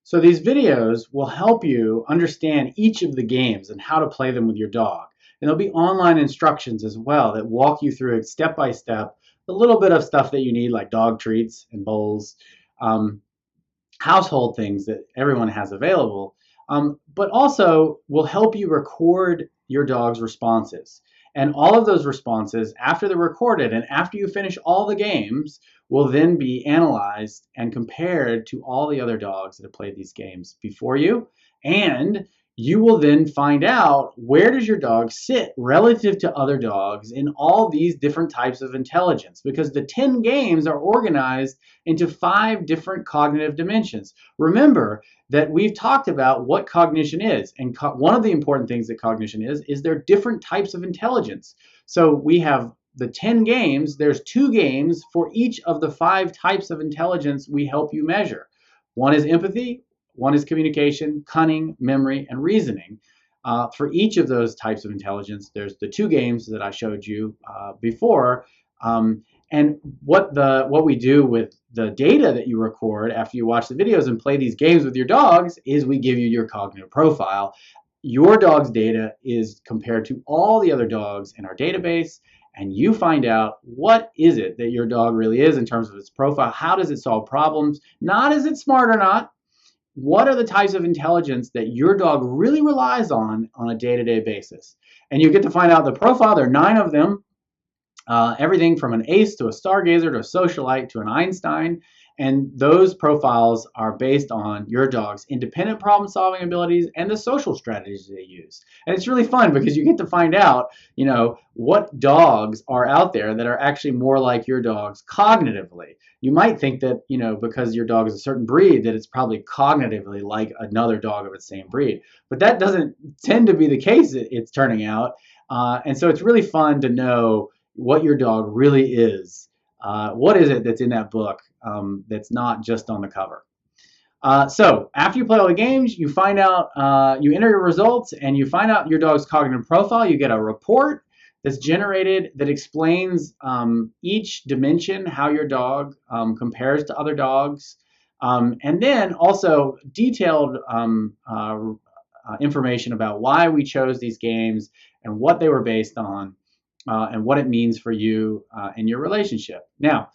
So these videos will help you understand each of the games and how to play them with your dog. And there'll be online instructions as well that walk you through it step by step, a little bit of stuff that you need like dog treats and bowls, um, household things that everyone has available, but also will help you record your dog's responses. And all of those responses, after they're recorded and after you finish all the games, will then be analyzed and compared to all the other dogs that have played these games before you. And you will then find out where does your dog sit relative to other dogs in all these different types of intelligence, because the 10 games are organized into 5 different cognitive dimensions. Remember that we've talked about what cognition is, and one of the important things that cognition is there are different types of intelligence. So we have the 10 games, there's 2 games for each of the 5 types of intelligence we help you measure. One is empathy, one is communication, cunning, memory, and reasoning. For each of those types of intelligence, there's the 2 games that I showed you before. And what we do with the data that you record after you watch the videos and play these games with your dogs is we give you your cognitive profile. Your dog's data is compared to all the other dogs in our database, and you find out what is it that your dog really is in terms of its profile. How does it solve problems? Not is it smart or not. What are the types of intelligence that your dog really relies on a day-to-day basis? And you get to find out the profile. There are 9 of them. Everything from an ace to a stargazer to a socialite to an Einstein. And those profiles are based on your dog's independent problem-solving abilities and the social strategies they use. And it's really fun because you get to find out, what dogs are out there that are actually more like your dogs cognitively. You might think that, because your dog is a certain breed, that it's probably cognitively like another dog of its same breed. But that doesn't tend to be the case, it's turning out. And so it's really fun to know what your dog really is. What is it that's in that book that's not just on the cover? So after you play all the games, you find out, you enter your results, and you find out your dog's cognitive profile. You get a report that's generated that explains each dimension, how your dog compares to other dogs, and then also detailed information about why we chose these games and what they were based on. And what it means for you in your relationship. Now,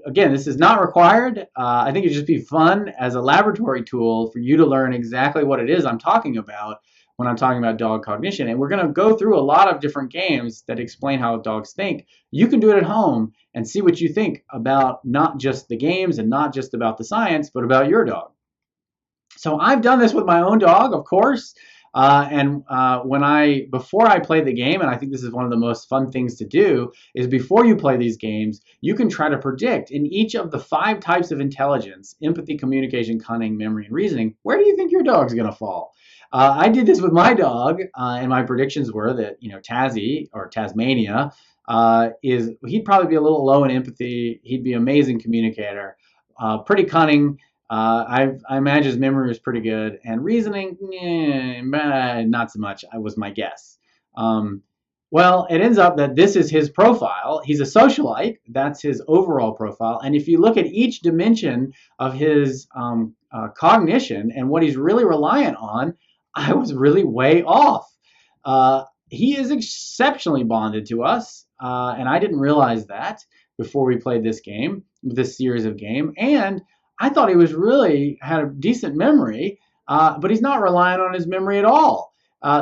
again, this is not required. I think it'd just be fun as a laboratory tool for you to learn exactly what it is I'm talking about when I'm talking about dog cognition. And we're going to go through a lot of different games that explain how dogs think. You can do it at home and see what you think about not just the games and not just about the science, but about your dog. So I've done this with my own dog, of course. Before I play the game, and I think this is one of the most fun things to do, is before you play these games, you can try to predict in each of the 5 types of intelligence, empathy, communication, cunning, memory, and reasoning, where do you think your dog's going to fall? I did this with my dog, and my predictions were that, Tazzy, or Tasmania, he'd probably be a little low in empathy. He'd be an amazing communicator, pretty cunning. I imagine his memory was pretty good, and reasoning, not so much. Was my guess. Well, it ends up that this is his profile. He's a socialite. That's his overall profile. And if you look at each dimension of his cognition and what he's really reliant on, I was really way off. He is exceptionally bonded to us, and I didn't realize that before we played this series of game. And I thought he had a decent memory, but he's not relying on his memory at all.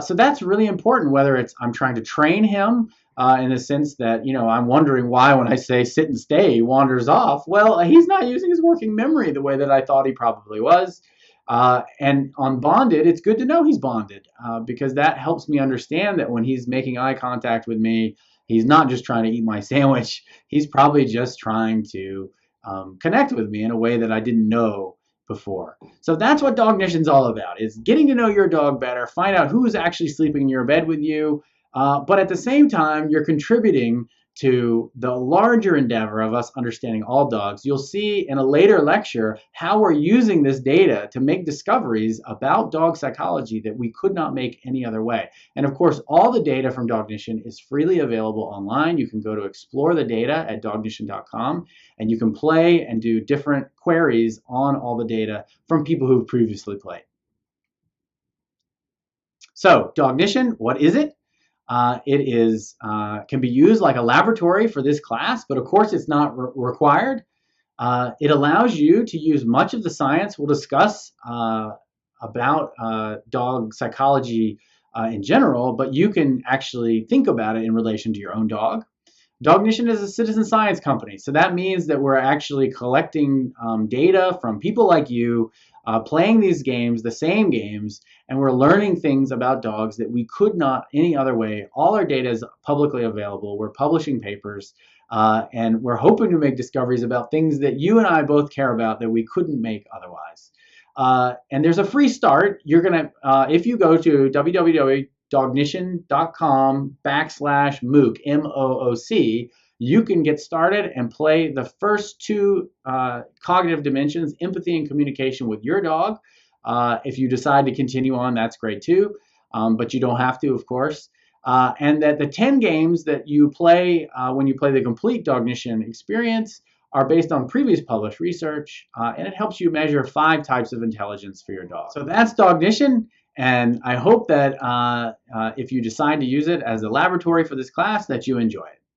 So that's really important, whether it's I'm trying to train him in the sense that, I'm wondering why when I say sit and stay, he wanders off. Well, he's not using his working memory the way that I thought he probably was. And on bonded, it's good to know he's bonded because that helps me understand that when he's making eye contact with me, he's not just trying to eat my sandwich. He's probably just trying to connect with me in a way that I didn't know before. So that's what Dognition's all about, is getting to know your dog better, find out who's actually sleeping in your bed with you, but at the same time, you're contributing to the larger endeavor of us understanding all dogs. You'll see in a later lecture how we're using this data to make discoveries about dog psychology that we could not make any other way. And of course, all the data from Dognition is freely available online. You can go to explore the data at dognition.com, and you can play and do different queries on all the data from people who've previously played. So, Dognition, what is it? It can be used like a laboratory for this class, but of course it's not required. It allows you to use much of the science we'll discuss about dog psychology in general, but you can actually think about it in relation to your own dog. Dognition is a citizen science company, so that means that we're actually collecting data from people like you, playing these games, the same games, and we're learning things about dogs that we could not any other way. All our data is publicly available. We're publishing papers, and we're hoping to make discoveries about things that you and I both care about that we couldn't make otherwise. And there's a free start. You're gonna, if you go to www.dognition.com/MOOC, MOOC, you can get started and play the first two cognitive dimensions, empathy and communication, with your dog. If you decide to continue on, that's great too, but you don't have to, of course. And that the 10 games that you play when you play the complete Dognition experience are based on previous published research, and it helps you measure 5 types of intelligence for your dog. So that's Dognition, and I hope that if you decide to use it as a laboratory for this class, that you enjoy it.